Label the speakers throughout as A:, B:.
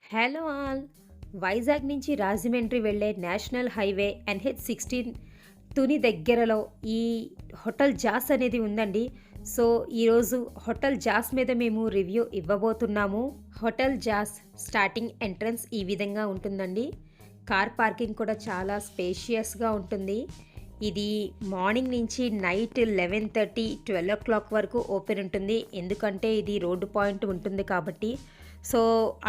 A: Hello all. Vizag నుంచి రాజమండ్రి వెళ్ళే national highway NH16 Tuni దగ్గరలో ఈ హోటల్ జాస్ అనేది ఉందండి. సో, ఈరోజు హోటల్ జాస్ మీద మేము రివ్యూ ఇవ్వబోతున్నాము. హోటల్ జాస్ స్టార్టింగ్ ఎంట్రన్స్ ఈ విధంగా ఉంటుందండి. కార్ పార్కింగ్ కూడా చాలా స్పేషియస్‌గా ఉంటుంది. ఇది మార్నింగ్ నుంచి నైట్ 11:30, 12 వరకు ఓపెన్ ఉంటుంది. ఎందుకంటే ఇది రోడ్డు పాయింట్ ఉంటుంది కాబట్టి. సో,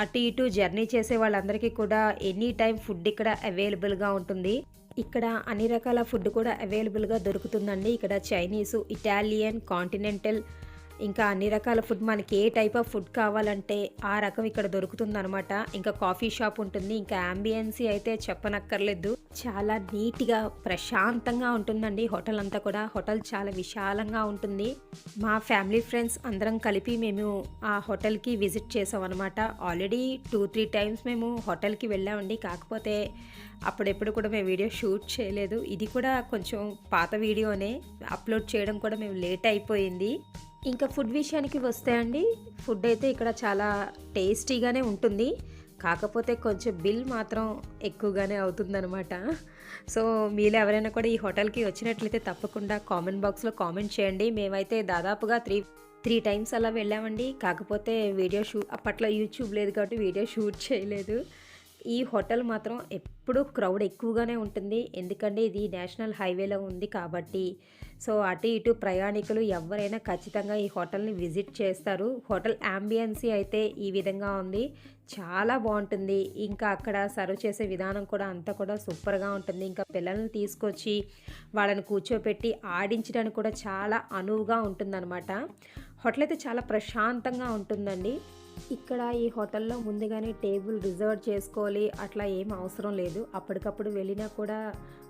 A: అటు ఇటు జర్నీ చేసే వాళ్ళందరికీ కూడా ఎనీ టైమ్ ఫుడ్ ఇక్కడ అవైలబుల్‌గా ఉంటుంది. ఇక్కడ అన్ని రకాల ఫుడ్ కూడా అవైలబుల్‌గా దొరుకుతుందండి. ఇక్కడ చైనీసు, ఇటాలియన్, కాంటినెంటల్ ఇంకా అన్ని రకాల ఫుడ్ మనకి ఏ టైప్ ఆఫ్ ఫుడ్ కావాలంటే ఆ రకం ఇక్కడ దొరుకుతుందనమాట. ఇంకా కాఫీ షాప్ ఉంటుంది. ఇంకా యాంబియన్సీ అయితే చెప్పనక్కర్లేదు. చాలా నీట్‌గా ప్రశాంతంగా ఉంటుందండి హోటల్ అంతా కూడా. హోటల్ చాలా విశాలంగా ఉంటుంది. మా ఫ్యామిలీ ఫ్రెండ్స్ అందరం కలిపి మేము ఆ హోటల్‌కి విజిట్ చేసామన్నమాట. ఆల్రెడీ 2, 3 టైమ్స్ మేము హోటల్‌కి వెళ్ళామండి. కాకపోతే అప్పుడెప్పుడు కూడా మేము వీడియో షూట్ చేయలేదు. ఇది కూడా కొంచెం పాత వీడియోనే. అప్లోడ్ చేయడం కూడా మేము లేట్ అయిపోయింది. ఇంకా ఫుడ్ విషయానికి వస్తే అండి, ఫుడ్ అయితే ఇక్కడ చాలా టేస్టీగానే ఉంటుంది. కాకపోతే కొంచెం బిల్ మాత్రం ఎక్కువగానే అవుతుందనమాట. సో, మీలో ఎవరైనా కూడా ఈ హోటల్‌కి వచ్చినట్లయితే తప్పకుండా కామెంట్ బాక్స్‌లో కామెంట్ చేయండి. మేమైతే దాదాపుగా 3 టైమ్స్ అలా వెళ్ళామండి. కాకపోతే అప్పట్లో యూట్యూబ్ లేదు కాబట్టి వీడియో షూట్ చేయలేదు. ఈ హోటల్ మాత్రం ఎప్పుడూ క్రౌడ్ ఎక్కువగానే ఉంటుంది. ఎందుకంటే ఇది నేషనల్ హైవేలో ఉంది కాబట్టి. సో, అటు ఇటు ప్రయాణికులు ఎవరైనా ఖచ్చితంగా ఈ హోటల్‌ని విజిట్ చేస్తారు. హోటల్ యాంబియన్సీ అయితే ఈ విధంగా ఉంది. చాలా బాగుంటుంది. ఇంకా అక్కడ సర్వ్ చేసే విధానం కూడా అంతా కూడా సూపర్‌గా ఉంటుంది. ఇంకా పిల్లల్ని తీసుకొచ్చి వాళ్ళని కూర్చోపెట్టి ఆడించడానికి కూడా చాలా అనువుగా ఉంటుందన్నమాట. హోటల్ అయితే చాలా ప్రశాంతంగా ఉంటుందండి. ఇక్కడ ఈ హోటల్లో ముందుగానే టేబుల్ రిజర్వ్ చేసుకోవాలి అట్లా ఏం అవసరం లేదు. అప్పటికప్పుడు వెళ్ళినా కూడా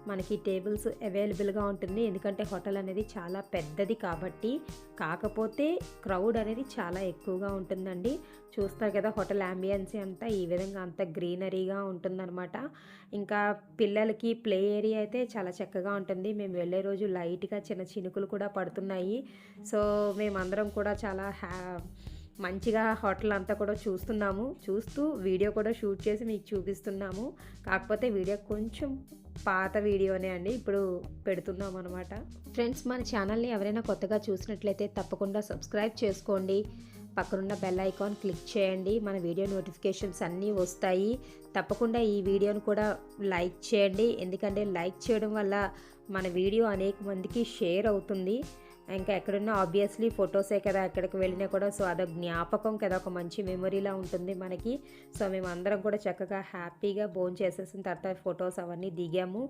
A: మనకి టేబుల్స్ అవైలబుల్‌గా ఉంటుంది. ఎందుకంటే హోటల్ అనేది చాలా పెద్దది కాబట్టి. కాకపోతే క్రౌడ్ అనేది చాలా ఎక్కువగా ఉంటుందండి. చూస్తారు కదా హోటల్ యాంబియన్సీ అంతా ఈ విధంగా అంతా గ్రీనరీగా ఉంటుందన్నమాట. ఇంకా పిల్లలకి ప్లే ఏరియా అయితే చాలా చక్కగా ఉంటుంది. మేము వెళ్ళే రోజు లైట్‌గా చిన్న చినుకులు కూడా పడుతున్నాయి. సో, మేమందరం కూడా చాలా మంచిగా హోటల్ అంతా కూడా చూస్తూ వీడియో కూడా షూట్ చేసి మీకు చూపిస్తున్నాము. కాకపోతే వీడియో కొంచెం పాత వీడియోనే అండి. ఇప్పుడు పెడుతున్నాం అనమాట. ఫ్రెండ్స్, మన ఛానల్ని ఎవరైనా కొత్తగా చూసినట్లయితే తప్పకుండా సబ్స్క్రైబ్ చేసుకోండి. పక్కనున్న బెల్ ఐకాన్ క్లిక్ చేయండి. మన వీడియో నోటిఫికేషన్స్ అన్నీ వస్తాయి. తప్పకుండా ఈ వీడియోను కూడా లైక్ చేయండి. ఎందుకంటే లైక్ చేయడం వల్ల మన వీడియో అనేక మందికి షేర్ అవుతుంది. ఇంకా ఎక్కడున్నా ఆబ్వియస్లీ ఫొటోసే కదా, ఎక్కడికి వెళ్ళినా కూడా. సో, అదొక జ్ఞాపకం కదా, ఒక మంచి మెమొరీలా ఉంటుంది మనకి. సో, మేము అందరం కూడా చక్కగా హ్యాపీగా భోంచేసేసిన తర్వాత ఫొటోస్ అవన్నీ దిగాము.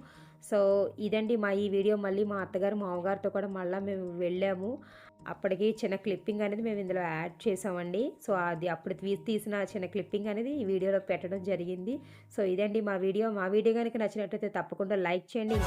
A: సో, ఇదండి మా ఈ వీడియో. మళ్ళీ మా అత్తగారు మామగారితో కూడా మళ్ళీ మేము వెళ్ళాము. అప్పటికి చిన్న క్లిప్పింగ్ అనేది మేము ఇందులో యాడ్ చేసామండి. సో, అది అప్పుడు తీసిన చిన్న క్లిప్పింగ్ అనేది ఈ వీడియోలో పెట్టడం జరిగింది. సో, ఇదండి మా వీడియో. మా వీడియో కనుక నచ్చినట్లయితే తప్పకుండా లైక్ చేయండి.